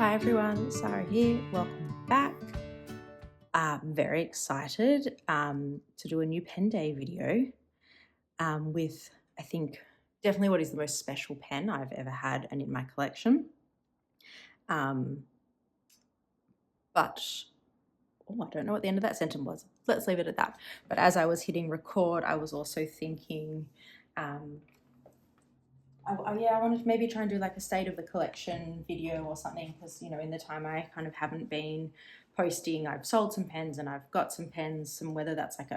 Hi everyone, Sarah here. Welcome back. Very excited to do a new pen day video with, I think, definitely what is the most special pen I've ever had and in my collection. I don't know what the end of that sentence was. Let's leave it at that. But as I was hitting record, I was also thinking, I wanted to maybe try and do like a state of the collection video or something, because, you know, in the time I kind of haven't been posting, I've sold some pens and I've got some pens, and whether that's like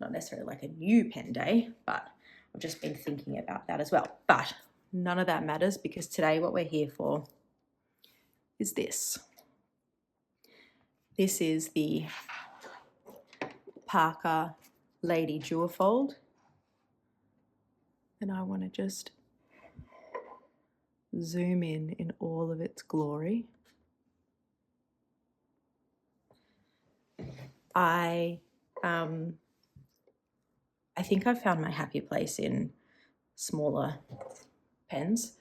not necessarily like a new pen day, but I've just been thinking about that as well. But none of that matters, because today what we're here for is this. This is the Parker Lady Duofold, and I want to just zoom in all of its glory. I think I've found my happy place in smaller pens.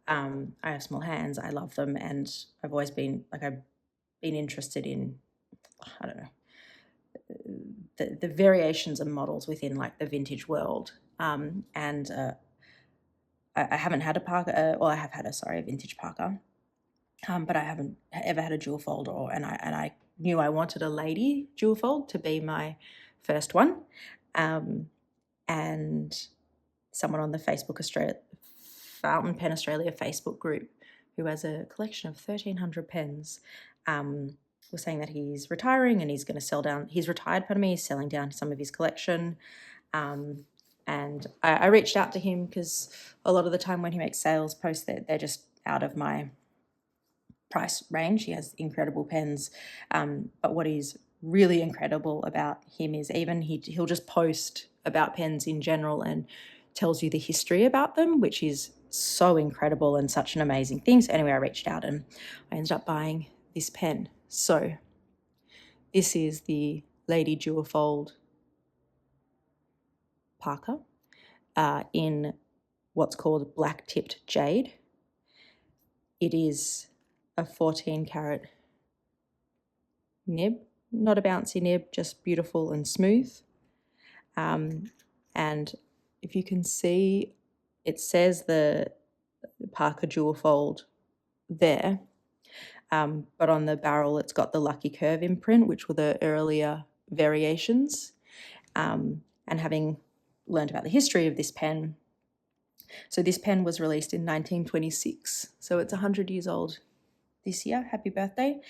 I have small hands, I love them, and I've always been interested in, I don't know, the variations and models within like the vintage world. I haven't had a Parker, I have had a vintage Parker, but I haven't ever had a Duofold, and I knew I wanted a Lady Duofold to be my first one. And someone on the Fountain Pen Australia Facebook group, who has a collection of 1,300 pens, was saying that he's retiring and he's going to sell down. He's retired, he's selling down some of his collection. And I reached out to him because a lot of the time when he makes sales posts, they're just out of my price range. He has incredible pens, but what is really incredible about him is even he'll just post about pens in general and tells you the history about them, which is so incredible and such an amazing thing. So anyway, I reached out and I ended up buying this pen. So this is the Lady Duofold Parker in what's called black tipped jade. It is a 14 karat nib, not a bouncy nib, just beautiful and smooth. And if you can see, it says the Parker Duofold there, but on the barrel it's got the Lucky Curve imprint, which were the earlier variations. And having learned about the history of this pen, so this pen was released in 1926, so it's 100 years old this year. Happy birthday.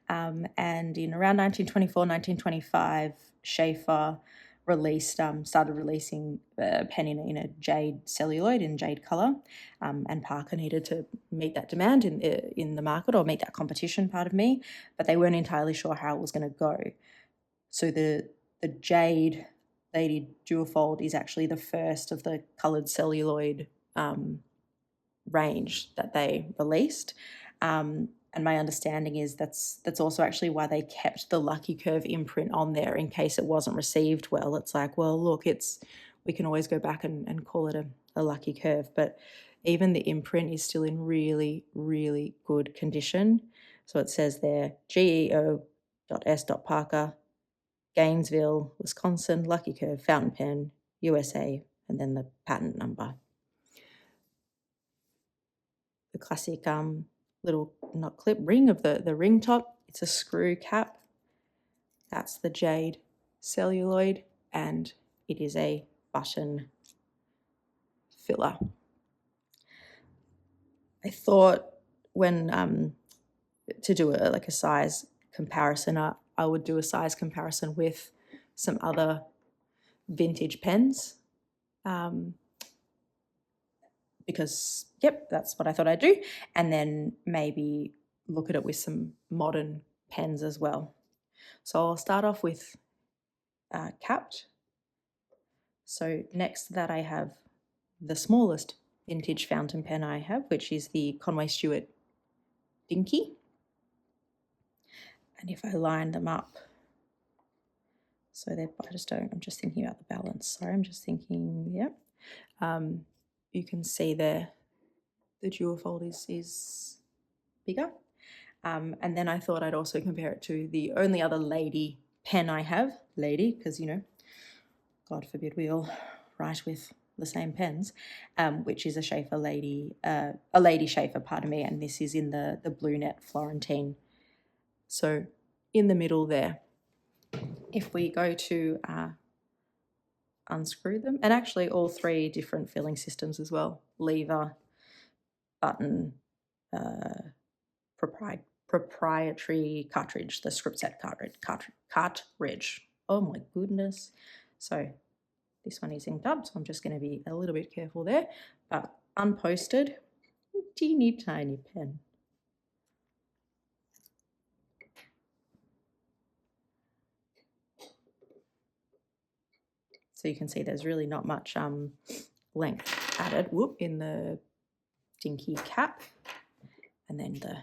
And in around 1924, 1925, Schaefer started releasing a pen in a jade celluloid, in jade colour, and Parker needed to meet that demand in the market, or meet that competition, pardon me, but they weren't entirely sure how it was going to go. So the jade Lady Duofold is actually the first of the coloured celluloid range that they released. And my understanding is that's also actually why they kept the Lucky Curve imprint on there, in case it wasn't received well. It's like, well, look, we can always go back and call it a Lucky Curve, but even the imprint is still in really, really good condition. So it says there, GEO.S.Parker, Gainesville, Wisconsin, Lucky Curve, fountain pen, USA, and then the patent number. The classic little not clip ring of the ring top. It's a screw cap. That's the jade celluloid, and it is a button filler. I thought when to do a size comparison, I would do a size comparison with some other vintage pens, because that's what I thought I'd do, and then maybe look at it with some modern pens as well. So I'll start off with capped. So next to that I have the smallest vintage fountain pen I have, which is the Conway Stewart Dinky. And if I line them up, so I'm just thinking about the balance. Sorry, I'm just thinking, you can see there the Duofold is bigger. And then I thought I'd also compare it to the only other lady pen I have, lady, because, you know, God forbid we all write with the same pens, which is a Schaefer lady, a Lady Schaefer, pardon me, and this is in the Blue Net Florentine. So in the middle there, if we go to unscrew them, and actually all three different filling systems as well, lever, button, proprietary cartridge, the script set cartridge. Oh my goodness. So this one is inked up, so I'm just going to be a little bit careful there, but unposted, teeny tiny pen. So you can see there's really not much length added in the dinky cap, and then the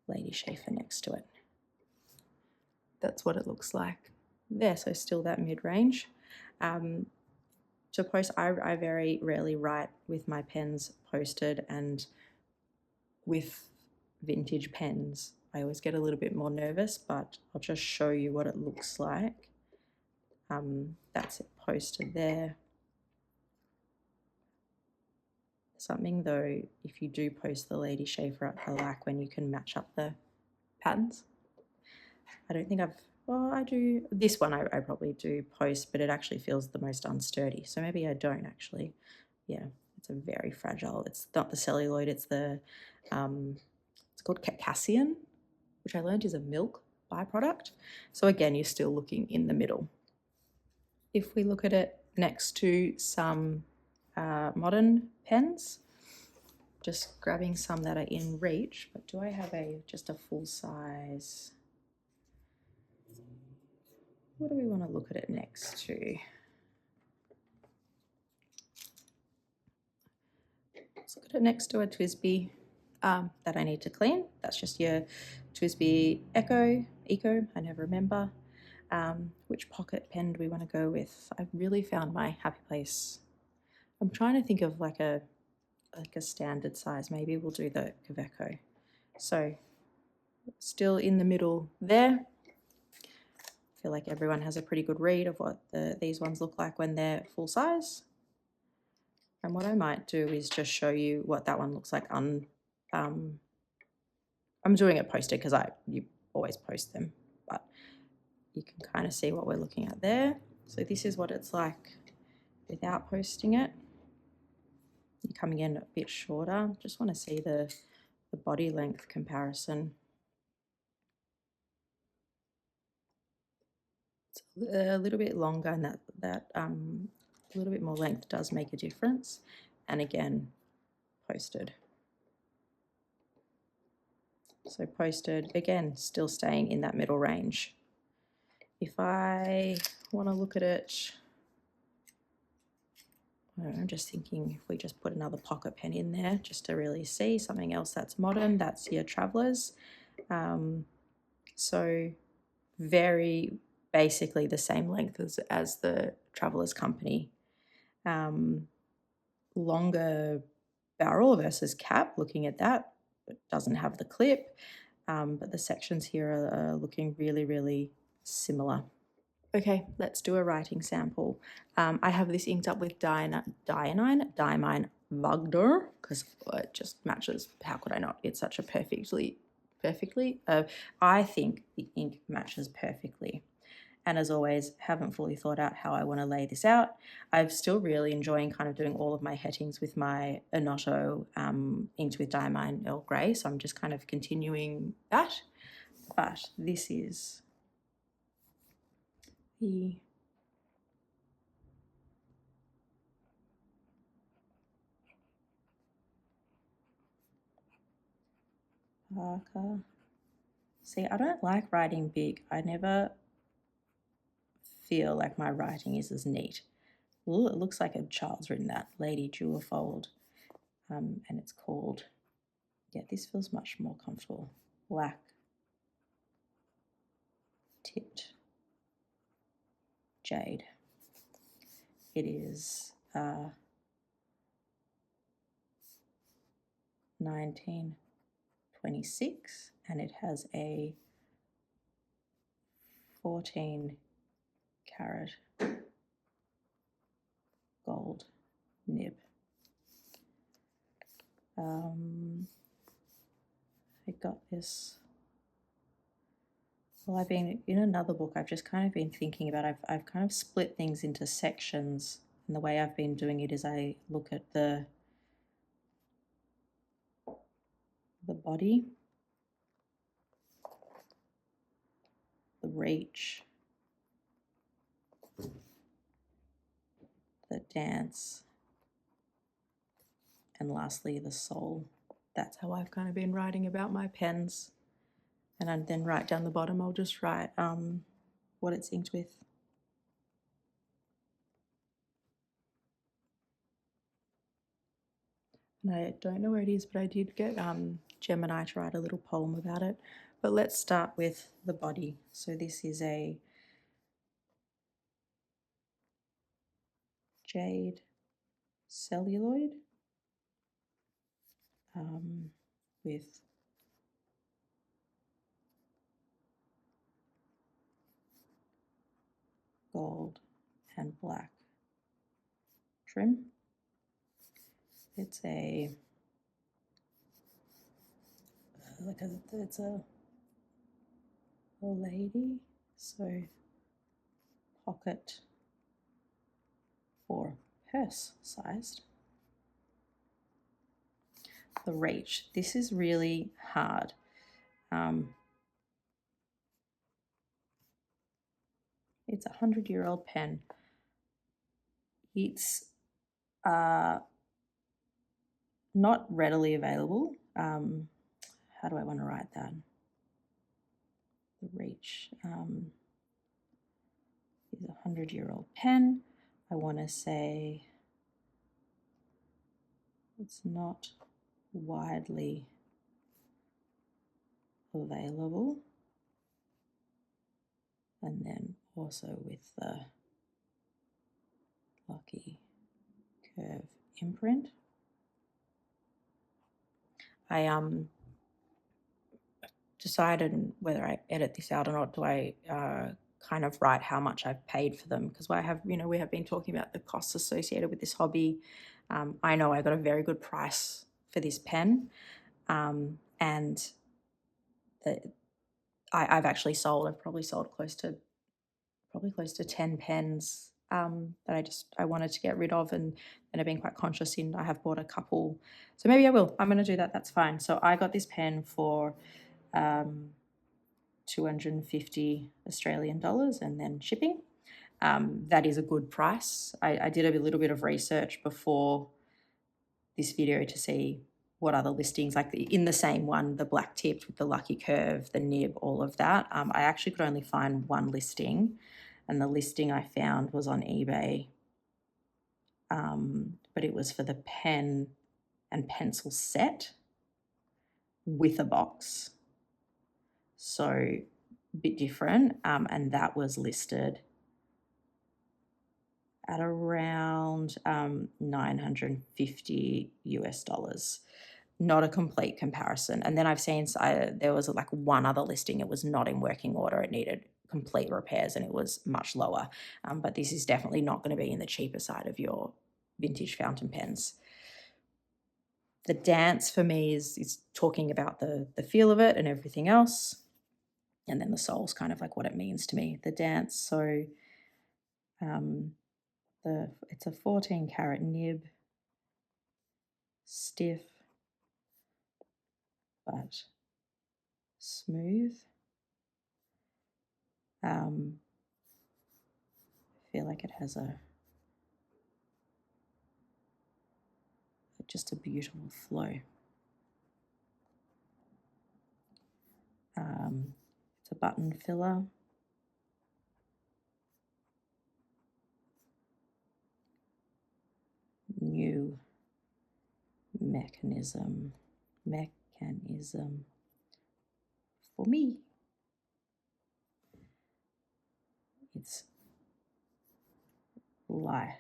Lady Schaefer next to it. That's what it looks like there, so still that mid-range. To post, I very rarely write with my pens posted, and with vintage pens I always get a little bit more nervous, but I'll just show you what it looks like. That's it posted there. Something though, if you do post the Lady Schaefer, I like when you can match up the patterns. I don't think I do. This one I probably do post, but it actually feels the most unsturdy. So maybe I don't actually. Yeah, it's a very fragile. It's not the celluloid, it's the, it's called Cacassian, which I learned is a milk byproduct. So again, you're still looking in the middle. If we look at it next to some modern pens, just grabbing some that are in reach, but do I have just a full size? What do we want to look at it next to? Let's look at it next to a TWSBI that I need to clean. That's just your TWSBI Eco, I never remember. Which pocket pen do we want to go with? I've really found my happy place. I'm trying to think of like a standard size. Maybe we'll do the Kaweco. So still in the middle there. I feel like everyone has a pretty good read of what these ones look like when they're full size. And what I might do is just show you what that one looks like. I'm doing it posted because you always post them, but you can kind of see what we're looking at there. So this is what it's like without posting it. You're coming in a bit shorter. Just want to see the body length comparison. It's a little bit longer, and that a little bit more length does make a difference. And again, posted. So posted, again, still staying in that middle range. If I want to look at it, I'm just thinking if we just put another pocket pen in there just to really see something else that's modern, that's your Travelers. So very basically the same length as the Travelers Company. Longer barrel versus cap, looking at that, it doesn't have the clip, but the sections here are looking really, really similar. Okay, let's do a writing sample. I have this inked up with Diamine Wagner, because it just matches. How could I not? It's such a perfectly, I think the ink matches perfectly. And as always, haven't fully thought out how I want to lay this out. I'm still really enjoying kind of doing all of my hettings with my Anotto inked with Diamine Earl Grey, so I'm just kind of continuing that. But this is the Parker. See, I don't like writing big. I never feel like my writing is as neat. Ooh, it looks like a child's written that, Lady Duofold. And it's called, yeah, this feels much more comfortable. Black tipped jade. It is 1920 26, and it has a 14 carat gold nib. I got this, well, I've been in another book, I've just kind of been thinking about, I've kind of split things into sections, and the way I've been doing it is I look at the body, the reach, the dance, and lastly the soul. That's how I've kind of been writing about my pens. And then right down the bottom I'll just write what it's inked with. And I don't know where it is, but I did get Gemini to write a little poem about it. But let's start with the body. So this is a jade celluloid with gold and black trim. It's it's a lady, so pocket or purse sized. The reach, this is really hard. It's a 100-year-old pen. It's not readily available. How do I want to write that? The reach is a 100-year-old pen. I want to say it's not widely available. And then also with the Lucky Curve imprint. I decided whether I edit this out or not. Do I kind of write how much I've paid for them? Because I have, we have been talking about the costs associated with this hobby. I know I got a very good price for this pen, and I've actually sold. I've probably sold close to 10 pens that I wanted to get rid of, and I've been quite conscious in. I have bought a couple, so maybe I will. I'm going to do that. That's fine. So I got this pen for 250 Australian dollars and then shipping. That is a good price. I did a little bit of research before this video to see what other listings, like in the same one, the black tipped with the Lucky Curve, the nib, all of that. I actually could only find one listing, and the listing I found was on eBay, but it was for the pen and pencil set with a box. So a bit different, and that was listed at around $950 US. Not a complete comparison. And then I've seen there was like one other listing. It was not in working order. It needed complete repairs and it was much lower. But this is definitely not going to be in the cheaper side of your vintage fountain pens. The dance for me is talking about the feel of it and everything else. And then the soul's kind of like what it means to me, the dance. So it's a 14 carat nib, stiff but smooth. I feel like it has just a beautiful flow. It's a button filler. New mechanism for me. It's light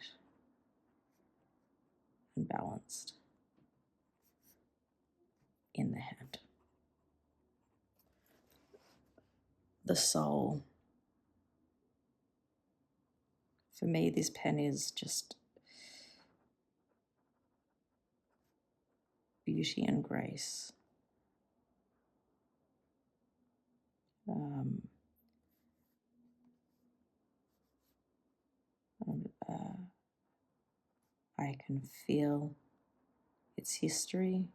and balanced in the hand. the soul. For me, this pen is just beauty and grace. I can feel its history.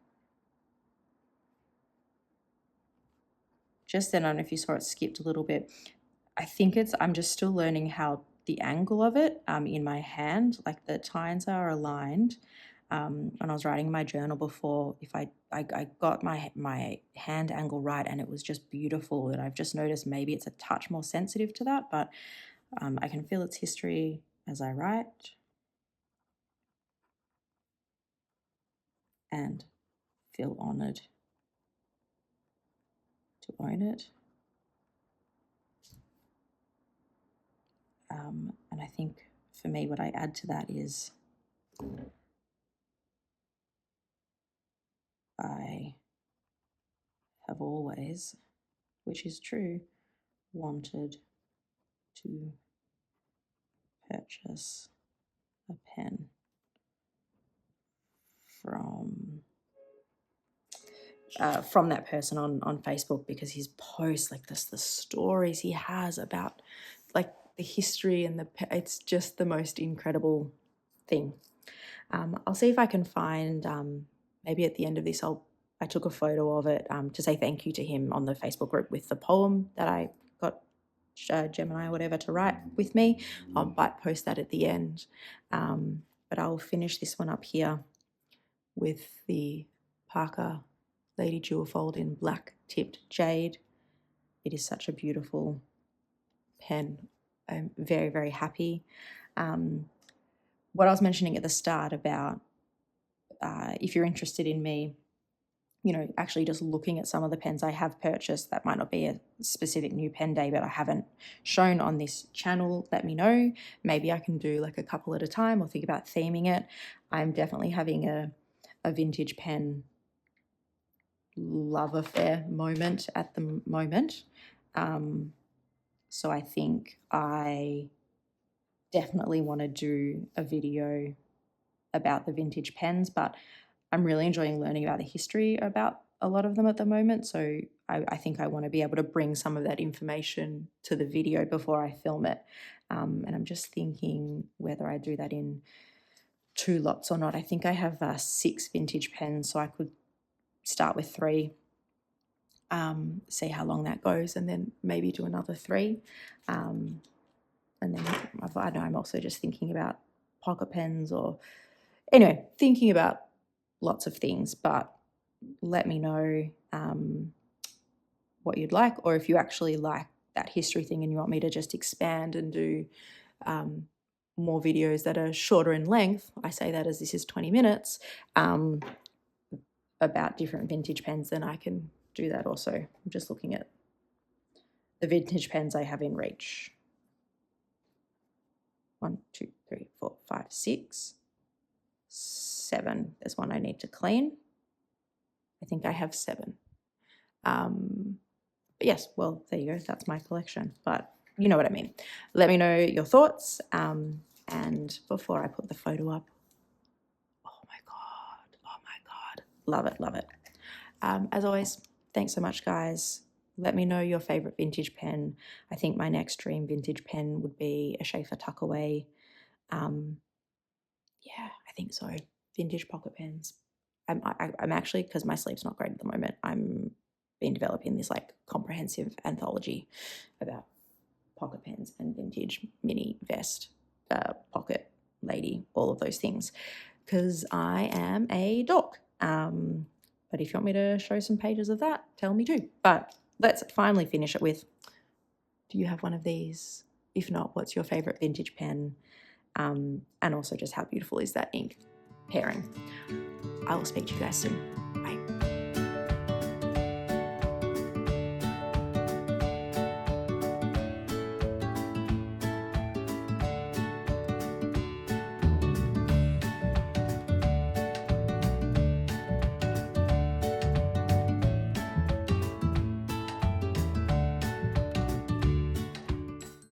Just then, I don't know if you saw it skipped a little bit. I think I'm just still learning how the angle of it in my hand, like the tines are aligned. When I was writing my journal before, if I got my hand angle right, and it was just beautiful. And I've just noticed maybe it's a touch more sensitive to that, but I can feel its history as I write and feel honored to own it. And I think for me, what I add to that is I have always, which is true, wanted to purchase a pen from that person on Facebook, because his posts, like this, the stories he has about like the history and it's just the most incredible thing. I'll see if I can find, maybe at the end of this, I took a photo of it to say thank you to him on the Facebook group with the poem that I got Gemini or whatever to write with me. Might post that at the end. But I'll finish this one up here with the Parker Lady Duofold in black tipped jade. It is such a beautiful pen. I'm very, very happy. What I was mentioning at the start about if you're interested in me, actually just looking at some of the pens I have purchased, that might not be a specific new pen day, but I haven't shown on this channel, let me know. Maybe I can do like a couple at a time or think about theming it. I'm definitely having a vintage pen love affair moment at the moment. So I think I definitely want to do a video about the vintage pens, but I'm really enjoying learning about the history about a lot of them at the moment. So I think I want to be able to bring some of that information to the video before I film it. And I'm just thinking whether I do that in 2 lots or not. I think I have 6 vintage pens, so I could start with 3, see how long that goes, and then maybe do another 3. And then I know I'm also just thinking about pocket pens, or anyway, thinking about lots of things. But let me know what you'd like, or if you actually like that history thing and you want me to just expand and do more videos that are shorter in length. I say that as this is 20 minutes about different vintage pens, then I can do that also. I'm just looking at the vintage pens I have in reach. 1, 2, 3, 4, 5, 6, 7. There's one I need to clean. I think I have 7. But yes, well, there you go. That's my collection. But you know what I mean. Let me know your thoughts. And before I put the photo up, oh my God, love it, love it. As always, thanks so much, guys. Let me know your favorite vintage pen. I think my next dream vintage pen would be a Schaefer Tuckaway. Yeah, I think so. Vintage pocket pens. I'm actually, because my sleep's not great at the moment, I'm been developing this like comprehensive anthology about pocket pens and vintage mini vest, pocket lady, all of those things, because I am a dork. But if you want me to show some pages of that, tell me too. But let's finally finish it with, do you have one of these? If not, what's your favorite vintage pen? And also just how beautiful is that ink pairing? I will speak to you guys soon.